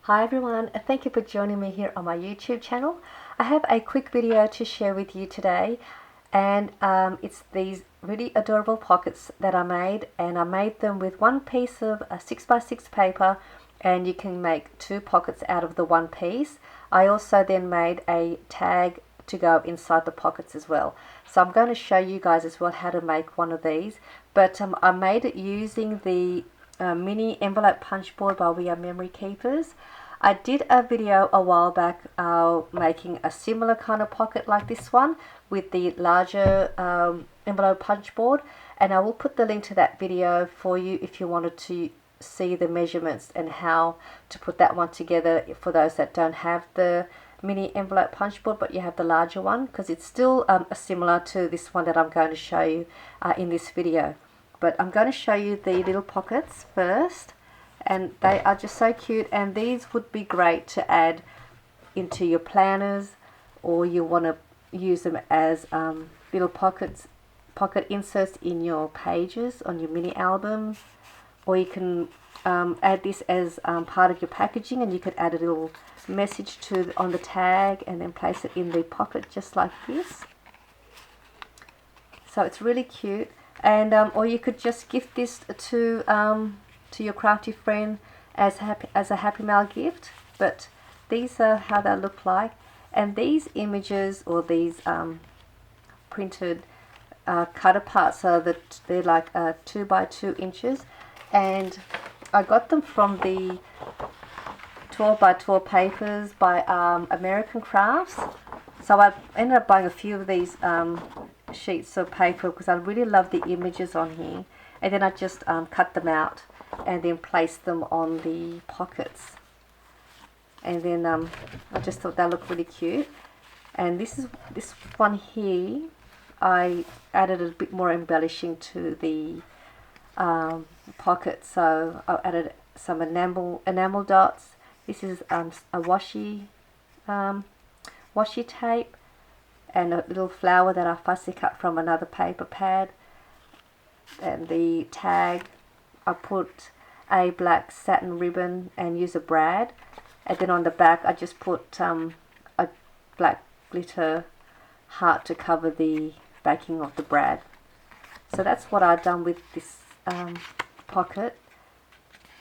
Hi everyone, thank you for joining me here on my YouTube channel. I have a quick video to share with you today, and it's these really adorable pockets that I made, and I made them with one piece of 6x6 paper, and you can make two pockets out of the one piece. I also then made a tag to go inside the pockets as well. So I'm going to show you guys as well how to make one of these, but I made it using the mini envelope punch board by WRMK. I did a video a while back making a similar kind of pocket like this one with the larger envelope punch board, and I will put the link to that video for you if you wanted to see the measurements and how to put that one together for those that don't have the mini envelope punch board but you have the larger one, because it's still similar to this one that I'm going to show you in this video. But I'm going to show you the little pockets first, and they are just so cute, and these would be great to add into your planners, or you want to use them as little pocket inserts in your pages on your mini album, or you can add this as part of your packaging, and you could add a little message on the tag and then place it in the pocket just like this. So it's really cute, and or you could just gift this to your crafty friend as a Happy Mail gift. But these are how they look like, and these images, or these printed cut apart so that they're like 2 by 2 inches, and I got them from the 12 by 12 papers by American Crafts. So I ended up buying a few of these sheets of paper because I really love the images on here, and then I just cut them out and then place them on the pockets, and then I just thought they looked really cute. And this one here, I added a bit more embellishing to the pocket, so I added some enamel dots. This is a washi tape, and a little flower that I fussy cut from another paper pad. And the tag, I put a black satin ribbon and use a brad, and then on the back I just put a black glitter heart to cover the backing of the brad. So that's what I've done with this pocket,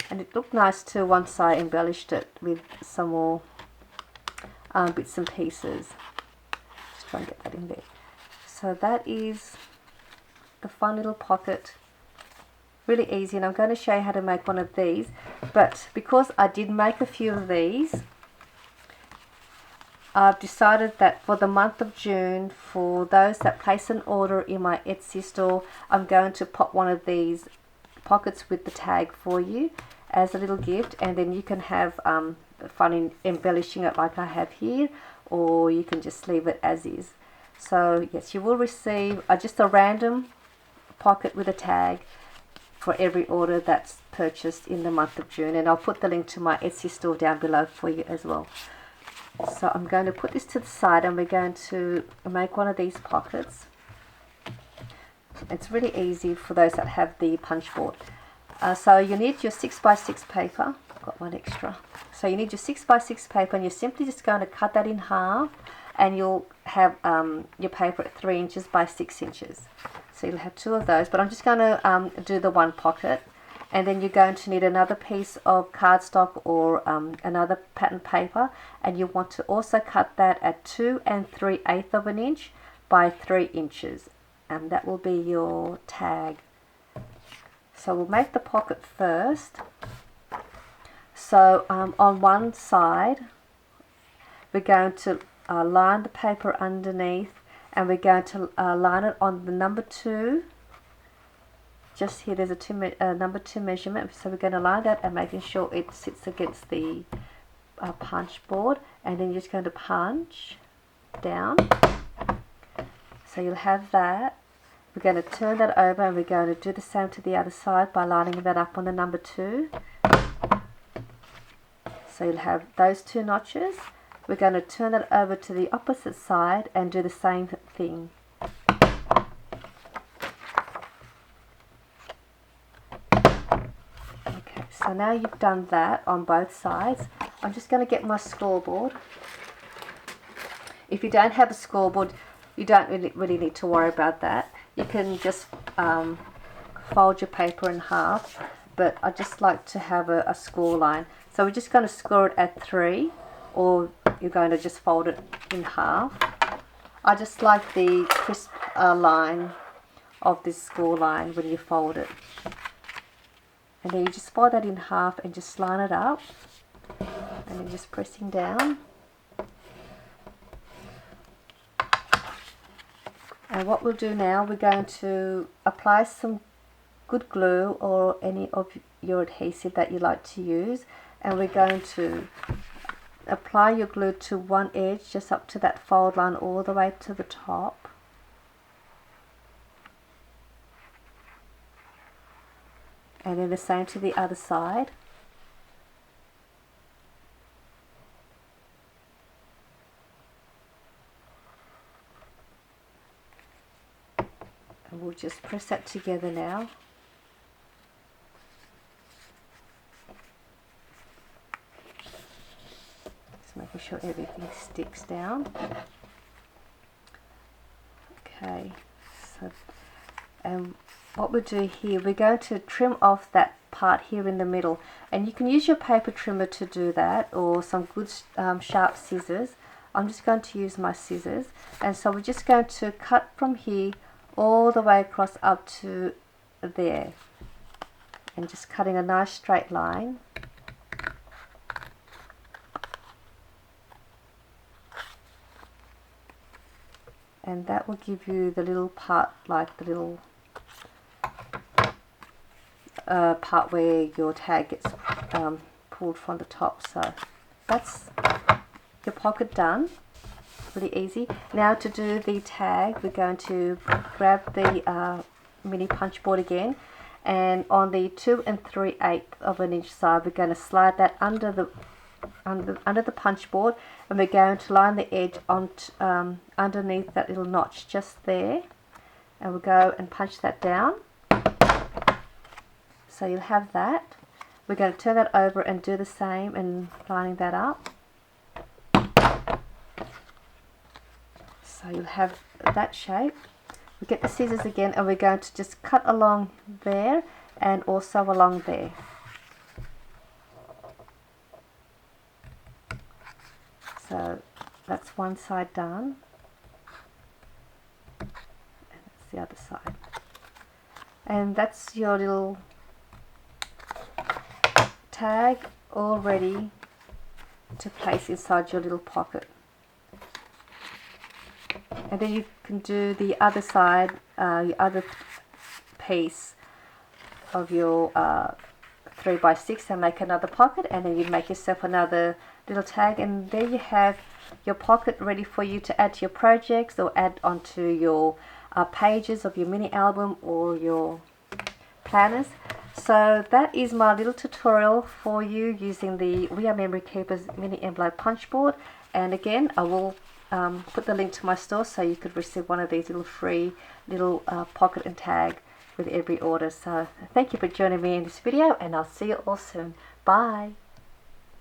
and it looked nice too once I embellished it with some more bits and pieces. Just try and get that in there. So that is the fun little pocket. Really easy, and I'm going to show you how to make one of these. But because I did make a few of these, I've decided that for the month of June, for those that place an order in my Etsy store, I'm going to pop one of these pockets with the tag for you as a little gift, and then you can have fun in embellishing it like I have here, or you can just leave it as is. So yes, you will receive just a random pocket with a tag for every order that's purchased in the month of June, and I'll put the link to my Etsy store down below for you as well. So I'm going to put this to the side, and we're going to make one of these pockets. It's really easy for those that have the punch board. So you need your 6x6 paper. I've got one extra. So you need your 6x6 paper, and you're simply just going to cut that in half, and you'll have your paper at 3 inches by 6 inches. So you'll have two of those, but I'm just going to do the one pocket, and then you're going to need another piece of cardstock or another pattern paper, and you want to also cut that at 2 3/8 of an inch by 3 inches, and that will be your tag. So we'll make the pocket first. So on one side, we're going to line the paper underneath, and we're going to line it on the number 2. Just here there's a number 2 measurement, so we're going to line that and making sure it sits against the punch board, and then you're just going to punch down. So you'll have that. We're going to turn that over, and we're going to do the same to the other side by lining that up on the number 2. So you'll have those 2 notches. We're going to turn that over to the opposite side and do the same thing. Okay, so So now you've done that on both sides. I'm just going to get my scoreboard. If you don't have a scoreboard, you don't really need to worry about that. You can just fold your paper in half, but I just like to have a score line. So we're just going to score it at 3, or you're going to just fold it in half. I just like the crisp line of this score line when you fold it. And then you just fold that in half and just line it up, and then just pressing down. And what we'll do now, we're going to apply some good glue or any of your adhesive that you like to use, and we're going to apply your glue to one edge just up to that fold line all the way to the top. And then the same to the other side. And we'll just press that together now. Just making sure everything sticks down. Okay, so what we'll do here, we're going to trim off that part here in the middle, and you can use your paper trimmer to do that, or some good sharp scissors. I'm just going to use my scissors, and so we're just going to cut from here all the way across up to there, and just cutting a nice straight line. And that will give you the little part, like the little part where your tag gets pulled from the top. So that's your pocket done. Really easy. Now to do the tag, we're going to grab the mini punch board again, and on the 2 3/8 of an inch side, we're going to slide that under the punch board, and we're going to line the edge on underneath that little notch just there, and we'll go and punch that down. So you'll have that. We're going to turn that over and do the same and lining that up. So you'll have that shape. We get the scissors again, and we're going to just cut along there and also along there. So that's one side done, and that's the other side. And that's your little tag all ready to place inside your little pocket. And then you can do the other side, your other piece of your 3x6, and make another pocket, and then you make yourself another little tag, and there you have your pocket ready for you to add to your projects or add onto your pages of your mini album or your planners. So that is my little tutorial for you using the WRMK mini envelope punch board. And again, I will put the link to my store so you could receive one of these little free little pocket and tag with every order. So thank you for joining me in this video, and I'll see you all soon. Bye.